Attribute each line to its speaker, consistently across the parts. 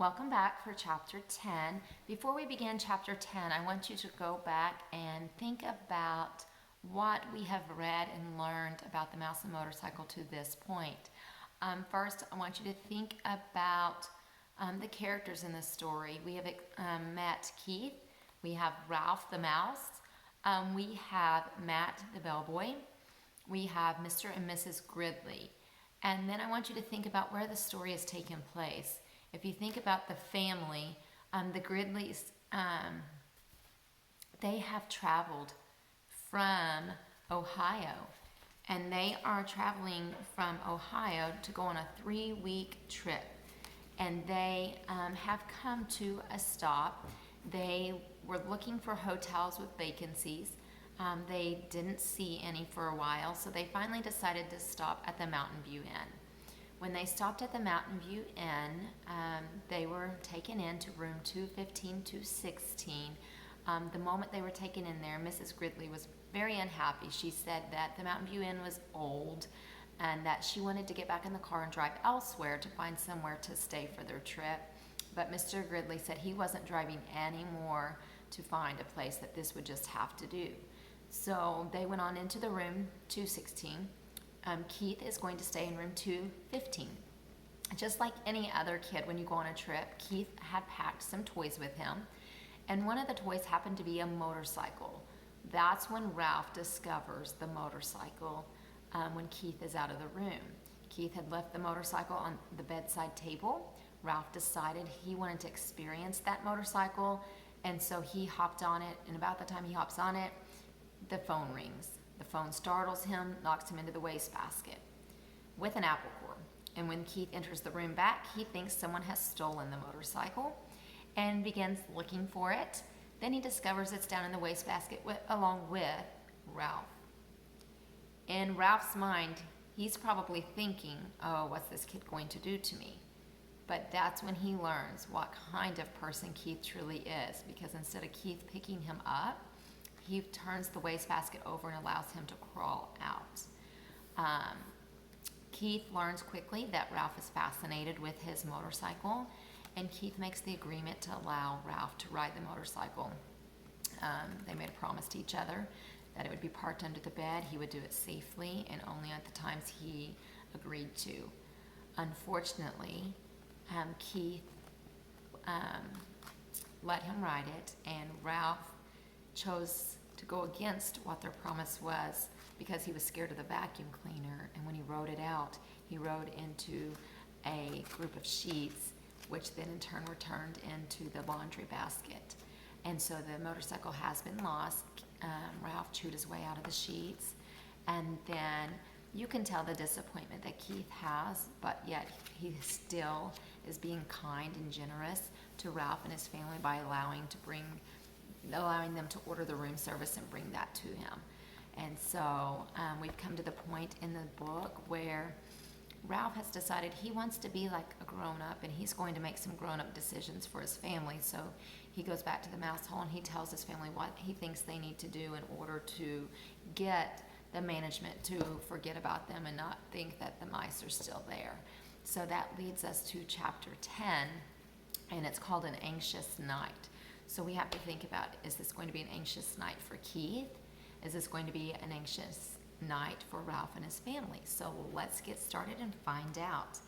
Speaker 1: Welcome back for chapter 10. Before we begin chapter 10, I want you to go back and think about what we have read and learned about the mouse and motorcycle to this point. First, I want you to think about the characters in this story. We have met Keith, we have Ralph the mouse, we have Matt the bellboy, we have Mr. and Mrs. Gridley. And then I want you to think about where the story has taken place. If you think about the family, the Gridleys, they have traveled from Ohio, and they are traveling from Ohio to go on a 3-week trip. And they have come to a stop. They were looking for hotels with vacancies. They didn't see any for a while, so they finally decided to stop at the Mountain View Inn. When they stopped at the Mountain View Inn, they were taken into room 215-216. The moment they were taken in there, Mrs. Gridley was very unhappy. She said that the Mountain View Inn was old and that she wanted to get back in the car and drive elsewhere to find somewhere to stay for their trip. But Mr. Gridley said he wasn't driving anymore to find a place, that this would just have to do. So they went on into the room 216. Keith is going to stay in room 215. Just like any other kid, when you go on a trip, Keith had packed some toys with him, and one of the toys happened to be a motorcycle. That's when Ralph discovers the motorcycle when Keith is out of the room. Keith had left the motorcycle on the bedside table. Ralph decided he wanted to experience that motorcycle, and so he hopped on it, and about the time he hops on it, the phone rings. The phone startles him, knocks him into the wastebasket with an apple core. And when Keith enters the room back, he thinks someone has stolen the motorcycle and begins looking for it. Then he discovers it's down in the wastebasket along with Ralph. In Ralph's mind, he's probably thinking, oh, what's this kid going to do to me? But that's when he learns what kind of person Keith truly is, because instead of Keith picking him up, he turns the wastebasket over and allows him to crawl out. Keith learns quickly that Ralph is fascinated with his motorcycle, and Keith makes the agreement to allow Ralph to ride the motorcycle. They made a promise to each other that it would be parked under the bed, he would do it safely, and only at the times he agreed to. Unfortunately, Keith let him ride it, and Ralph chose to go against what their promise was because he was scared of the vacuum cleaner. And when he rode it out, he rode into a group of sheets, which then in turn were turned into the laundry basket. And so the motorcycle has been lost. Ralph chewed his way out of the sheets, and then you can tell the disappointment that Keith has, but yet he still is being kind and generous to Ralph and his family by allowing them to order the room service and bring that to him. And so we've come to the point in the book where Ralph has decided he wants to be like a grown-up, and he's going to make some grown-up decisions for his family. So he goes back to the mouse hole and he tells his family what he thinks they need to do in order to get the management to forget about them and not think that the mice are still there. So that leads us to chapter 10, and it's called An Anxious Night. So we have to think about, is this going to be an anxious night for Keith? Is this going to be an anxious night for Ralph and his family? So let's get started and find out.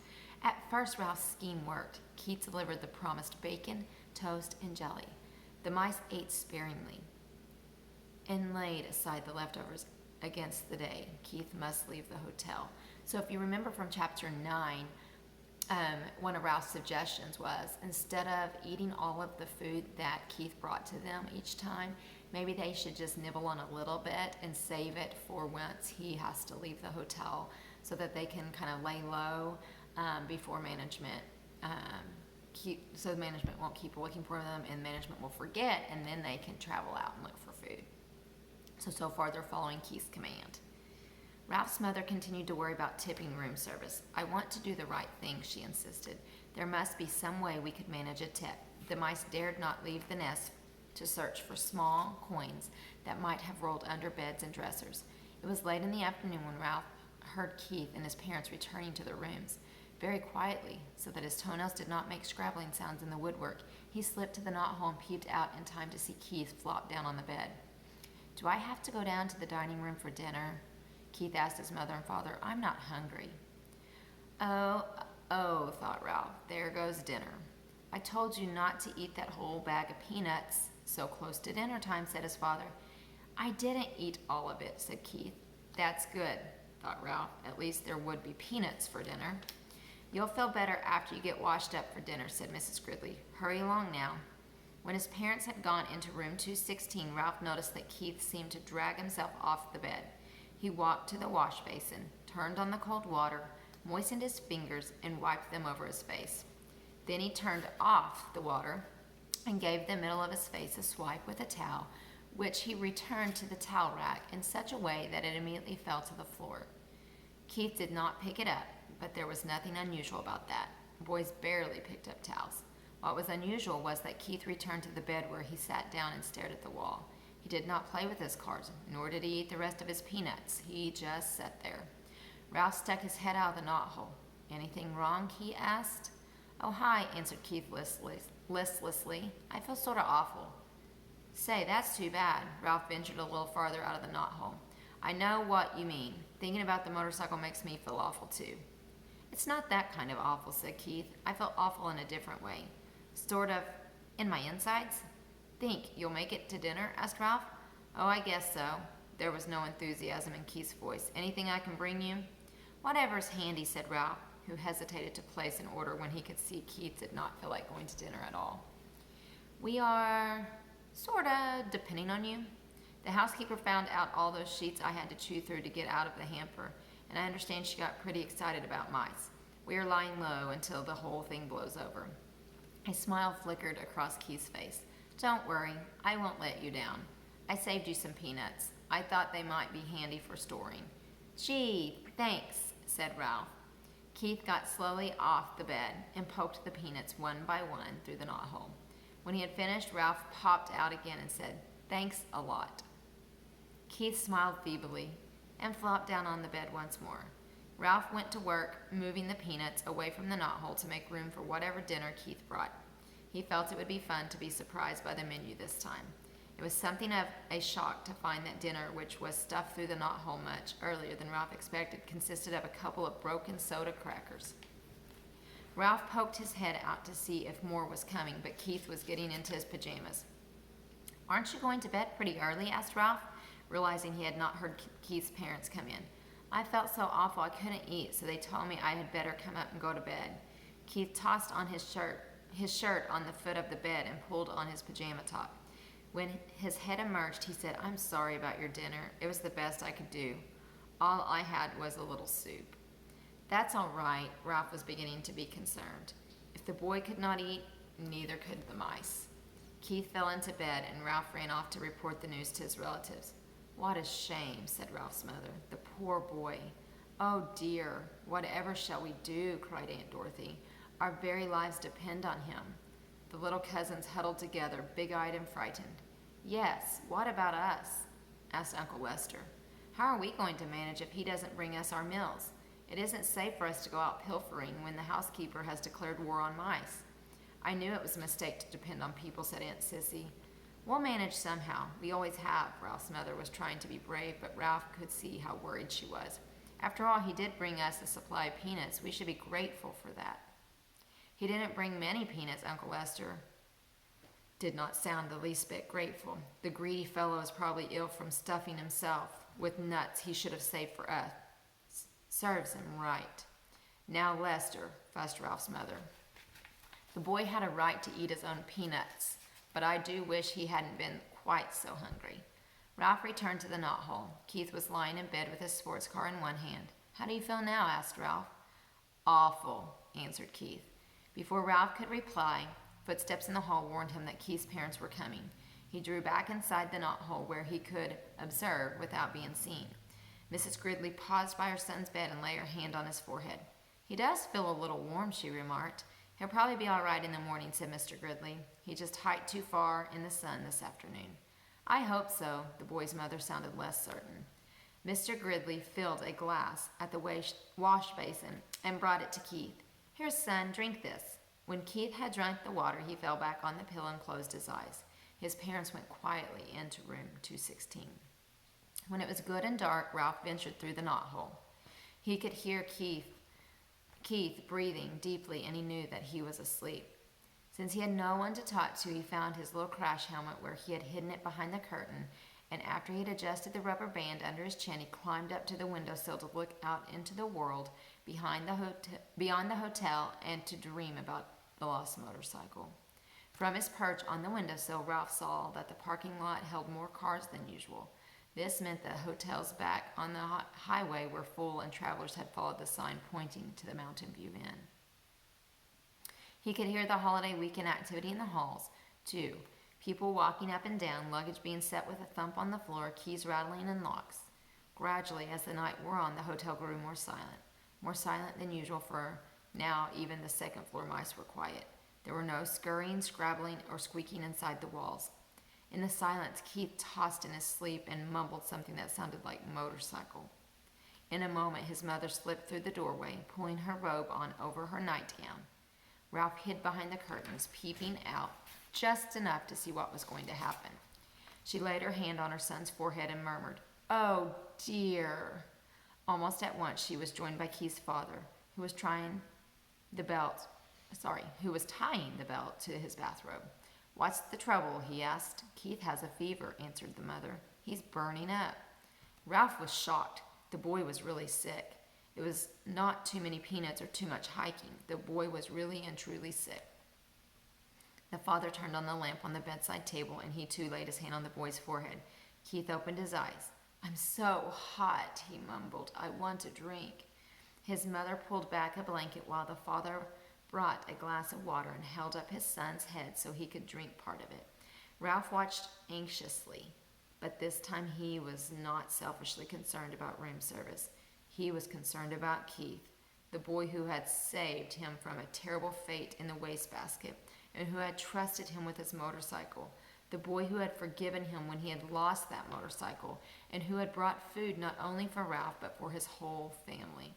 Speaker 1: At first, Ralph's scheme worked. Keith delivered the promised bacon, toast, and jelly. The mice ate sparingly and laid aside the leftovers against the day Keith must leave the hotel. So if you remember from chapter 9, one of Ralph's suggestions was, instead of eating all of the food that Keith brought to them each time, maybe they should just nibble on a little bit and save it for once he has to leave the hotel, so that they can kind of lay low before management, so management won't keep looking for them, and management will forget, and then they can travel out and look for food. So far they're following Keith's command. Ralph's mother continued to worry about tipping room service. I want to do the right thing, she insisted. There must be some way we could manage a tip. The mice dared not leave the nest to search for small coins that might have rolled under beds and dressers. It was late in the afternoon when Ralph heard Keith and his parents returning to their rooms. very quietly, so that his toenails did not make scrabbling sounds in the woodwork. He slipped to the knothole and peeped out in time to see Keith flop down on the bed. "Do I have to go down to the dining room for dinner?" Keith asked his mother and father. "I'm not hungry." Oh, thought Ralph, there goes dinner. "I told you not to eat that whole bag of peanuts so close to dinner time," said his father. "I didn't eat all of it," said Keith. "That's good," thought Ralph. "At least there would be peanuts for dinner." "You'll feel better after you get washed up for dinner," said Mrs. Gridley. "Hurry along now." When his parents had gone into room 216, Ralph noticed that Keith seemed to drag himself off the bed. He walked to the wash basin, turned on the cold water, moistened his fingers, and wiped them over his face. Then he turned off the water and gave the middle of his face a swipe with a towel, which he returned to the towel rack in such a way that it immediately fell to the floor. Keith did not pick it up, but there was nothing unusual about that. Boys barely picked up towels. What was unusual was that Keith returned to the bed where he sat down and stared at the wall. He did not play with his cards, nor did he eat the rest of his peanuts. He just sat there. Ralph stuck his head out of the knothole. "Anything wrong?" he asked. "Oh, hi," answered Keith listlessly. "I feel sort of awful." "Say, that's too bad." Ralph ventured a little farther out of the knothole. "I know what you mean. Thinking about the motorcycle makes me feel awful, too." "It's not that kind of awful," said Keith. "I feel awful in a different way. Sort of in my insides." "Think you'll make it to dinner?" asked Ralph. "Oh, I guess so." There was no enthusiasm in Keith's voice. "Anything I can bring you?" "Whatever's handy," said Ralph, who hesitated to place an order when he could see Keith did not feel like going to dinner at all. "We are sorta depending on you. The housekeeper found out all those sheets I had to chew through to get out of the hamper, and I understand she got pretty excited about mice. We are lying low until the whole thing blows over." A smile flickered across Keith's face. "Don't worry, I won't let you down. I saved you some peanuts. I thought they might be handy for storing." "Gee, thanks," said Ralph. Keith got slowly off the bed and poked the peanuts one by one through the knothole. When he had finished, Ralph popped out again and said, "Thanks a lot." Keith smiled feebly and flopped down on the bed once more. Ralph went to work moving the peanuts away from the knothole to make room for whatever dinner Keith brought. He felt it would be fun to be surprised by the menu this time. It was something of a shock to find that dinner, which was stuffed through the knothole much earlier than Ralph expected, consisted of a couple of broken soda crackers. Ralph poked his head out to see if more was coming, but Keith was getting into his pajamas. "Aren't you going to bed pretty early?" asked Ralph, realizing he had not heard Keith's parents come in. "I felt so awful I couldn't eat, so they told me I had better come up and go to bed." Keith tossed on his shirt on the foot of the bed and pulled on his pajama top. When his head emerged, he said, "I'm sorry about your dinner. It was the best I could do. All I had was a little soup." "That's all right." Ralph was beginning to be concerned. If the boy could not eat, neither could the mice. Keith fell into bed, and Ralph ran off to report the news to his relatives. "What a shame," said Ralph's mother. "The poor boy." "Oh dear, whatever shall we do?" cried Aunt Dorothy. "Our very lives depend on him." The little cousins huddled together, big-eyed and frightened. "Yes, what about us?" asked Uncle Lester. "How are we going to manage if he doesn't bring us our meals? It isn't safe for us to go out pilfering when the housekeeper has declared war on mice." "I knew it was a mistake to depend on people," said Aunt Sissy. "We'll manage somehow. We always have." Ralph's mother was trying to be brave, but Ralph could see how worried she was. After all, he did bring us a supply of peanuts. We should be grateful for that. "He didn't bring many peanuts," Uncle Lester did not sound the least bit grateful. "The greedy fellow is probably ill from stuffing himself with nuts he should have saved for us. Serves him right." "Now, Lester," fussed Ralph's mother. "The boy had a right to eat his own peanuts, but I do wish he hadn't been quite so hungry." Ralph returned to the knothole. Keith was lying in bed with his sports car in one hand. "How do you feel now?" asked Ralph. "Awful," answered Keith. Before Ralph could reply, footsteps in the hall warned him that Keith's parents were coming. He drew back inside the knothole where he could observe without being seen. Mrs. Gridley paused by her son's bed and laid her hand on his forehead. "He does feel a little warm," she remarked. "He'll probably be all right in the morning," said Mr. Gridley. "He just hiked too far in the sun this afternoon." "I hope so." The boy's mother sounded less certain. Mr. Gridley filled a glass at the wash basin and brought it to Keith. "Here, son, drink this." When Keith had drunk the water, he fell back on the pillow and closed his eyes. His parents went quietly into room 216. When it was good and dark, Ralph ventured through the knothole. He could hear Keith breathing deeply, and he knew that he was asleep. Since he had no one to talk to, he found his little crash helmet where he had hidden it behind the curtain, and after he had adjusted the rubber band under his chin, he climbed up to the windowsill to look out into the world beyond the hotel and to dream about the lost motorcycle. From his perch on the windowsill, Ralph saw that the parking lot held more cars than usual. This meant that hotels back on the highway were full and travelers had followed the sign pointing to the Mountain View Inn. He could hear the holiday weekend activity in the halls, too. People walking up and down, luggage being set with a thump on the floor, keys rattling in locks. Gradually, as the night wore on, the hotel grew more silent than usual, for now even the second-floor mice were quiet. There were no scurrying, scrabbling, or squeaking inside the walls. In the silence, Keith tossed in his sleep and mumbled something that sounded like motorcycle. In a moment, his mother slipped through the doorway, pulling her robe on over her nightgown. Ralph hid behind the curtains, peeping out just enough to see what was going to happen. She laid her hand on her son's forehead and murmured, "Oh, dear." Almost at once, she was joined by Keith's father, who was tying the belt to his bathrobe. "What's the trouble?" he asked. "Keith has a fever," answered the mother. "He's burning up." Ralph was shocked. The boy was really sick. It was not too many peanuts or too much hiking. The boy was really and truly sick. The father turned on the lamp on the bedside table, and he too laid his hand on the boy's forehead. Keith opened his eyes. "I'm so hot," he mumbled. "I want a drink." His mother pulled back a blanket while the father brought a glass of water and held up his son's head so he could drink part of it. Ralph watched anxiously, but this time he was not selfishly concerned about room service. He was concerned about Keith, the boy who had saved him from a terrible fate in the wastebasket and who had trusted him with his motorcycle, the boy who had forgiven him when he had lost that motorcycle, and who had brought food not only for Ralph but for his whole family.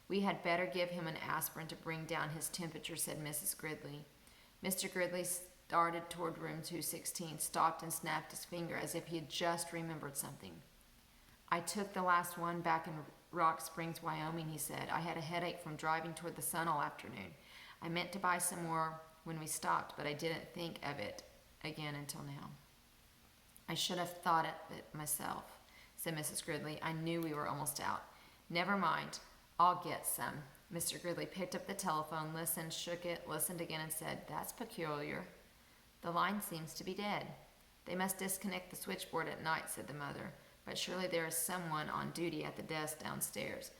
Speaker 1: "We had better give him an aspirin to bring down his temperature," said Mrs. Gridley. Mr. Gridley started toward room 216, stopped and snapped his finger as if he had just remembered something. "I took the last one back in Rock Springs, Wyoming," he said. "I had a headache from driving toward the sun all afternoon. I meant to buy some more when we stopped, but I didn't think of it again until now." "I should have thought of it myself," said Mrs. Gridley. "I knew we were almost out." "Never mind. I'll get some." Mr. Gridley picked up the telephone, listened, shook it, listened again, and said, "That's peculiar. The line seems to be dead." "They must disconnect the switchboard at night," said the mother. "But surely there is someone on duty at the desk downstairs.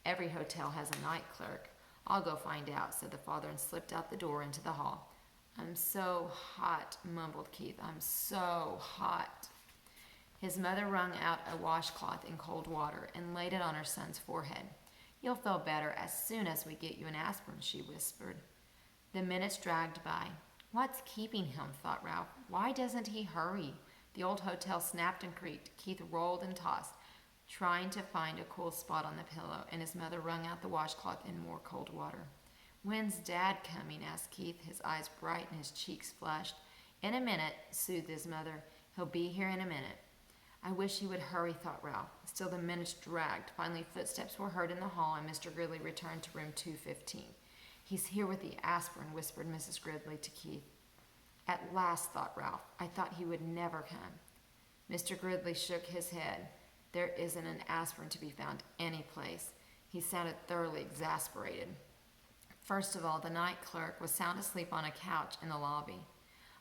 Speaker 1: Every hotel has a night clerk." "I'll go find out," said the father, and slipped out the door into the hall. "I'm so hot," mumbled Keith. "I'm so hot." His mother wrung out a washcloth in cold water and laid it on her son's forehead. "You'll feel better as soon as we get you an aspirin," she whispered. The minutes dragged by. "What's keeping him?" thought Ralph. "Why doesn't he hurry?" The old hotel snapped and creaked. Keith rolled and tossed, trying to find a cool spot on the pillow, and his mother wrung out the washcloth in more cold water. "When's Dad coming?" asked Keith, his eyes bright and his cheeks flushed. "In a minute," soothed his mother. "He'll be here in a minute." "I wish he would hurry," thought Ralph. Still the minutes dragged. Finally, footsteps were heard in the hall, and Mr. Gridley returned to room 215. "He's here with the aspirin," whispered Mrs. Gridley to Keith. "At last," thought Ralph. "I thought he would never come." Mr. Gridley shook his head. "There isn't an aspirin to be found any place." He sounded thoroughly exasperated. First of all, the night clerk was sound asleep on a couch in the lobby.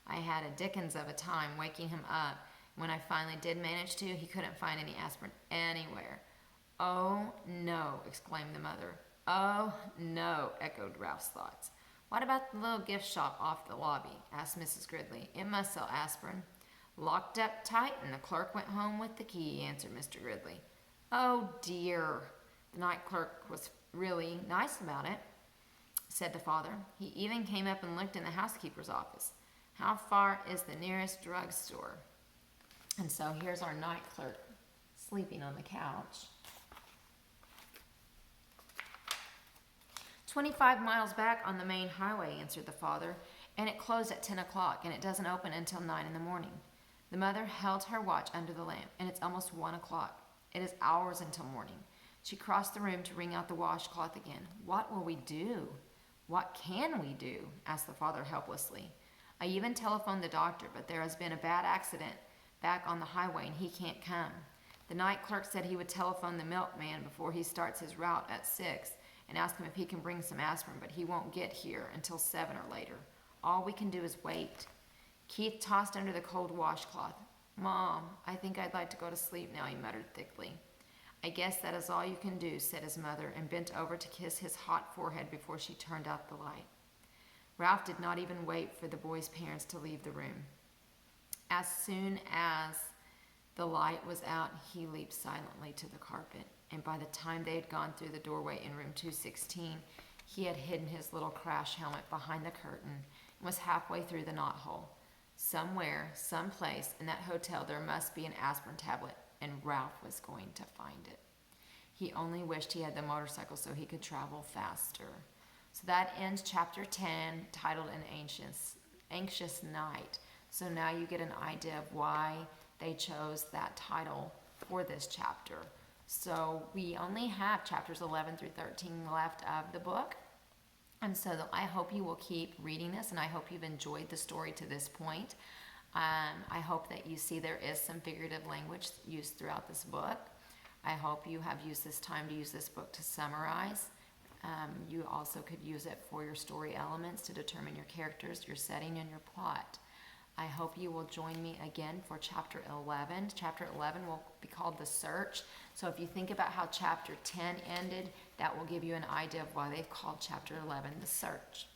Speaker 1: I had a dickens of a time waking him up. When I finally did manage to, he couldn't find any aspirin anywhere. "Oh, no," exclaimed the mother. "Oh, no," echoed Ralph's thoughts. "What about the little gift shop off the lobby?" asked Mrs. Gridley. "It must sell aspirin." "Locked up tight, and the clerk went home with the key," answered Mr. Gridley. "Oh, dear." "The night clerk was really nice about it," said the father. "He even came up and looked in the housekeeper's office. How far is the nearest drugstore?" And so here's our night clerk sleeping on the couch. "25 miles back on the main highway," answered the father, "and it closed at 10 o'clock, and it doesn't open until 9 in the morning." The mother held her watch under the lamp, and it's almost 1 o'clock. It is hours until morning. She crossed the room to wring out the washcloth again. "What will we do? What can we do?" asked the father helplessly. "I even telephoned the doctor, but there has been a bad accident back on the highway, and he can't come. The night clerk said he would telephone the milkman before he starts his route at 6 and ask him if he can bring some aspirin, but he won't get here until 7 or later. All we can do is wait." Keith tossed under the cold washcloth. "Mom, I think I'd like to go to sleep now," he muttered thickly. "I guess that is all you can do," said his mother, and bent over to kiss his hot forehead before she turned out the light. Ralph did not even wait for the boy's parents to leave the room. As soon as the light was out, he leaped silently to the carpet, and by the time they had gone through the doorway in room 216, he had hidden his little crash helmet behind the curtain and was halfway through the knothole. Somewhere, someplace in that hotel, there must be an aspirin tablet, and Ralph was going to find it. He only wished he had the motorcycle so he could travel faster. So that ends chapter 10, titled An Anxious Night. So now you get an idea of why they chose that title for this chapter. So we only have chapters 11 through 13 left of the book. And so I hope you will keep reading this, and I hope you've enjoyed the story to this point. I hope that you see there is some figurative language used throughout this book. I hope you have used this time to use this book to summarize. You also could use it for your story elements to determine your characters, your setting, and your plot. I hope you will join me again for chapter 11. Chapter 11 will be called The Search. So if you think about how chapter 10 ended, that will give you an idea of why they've called chapter 11 The Search.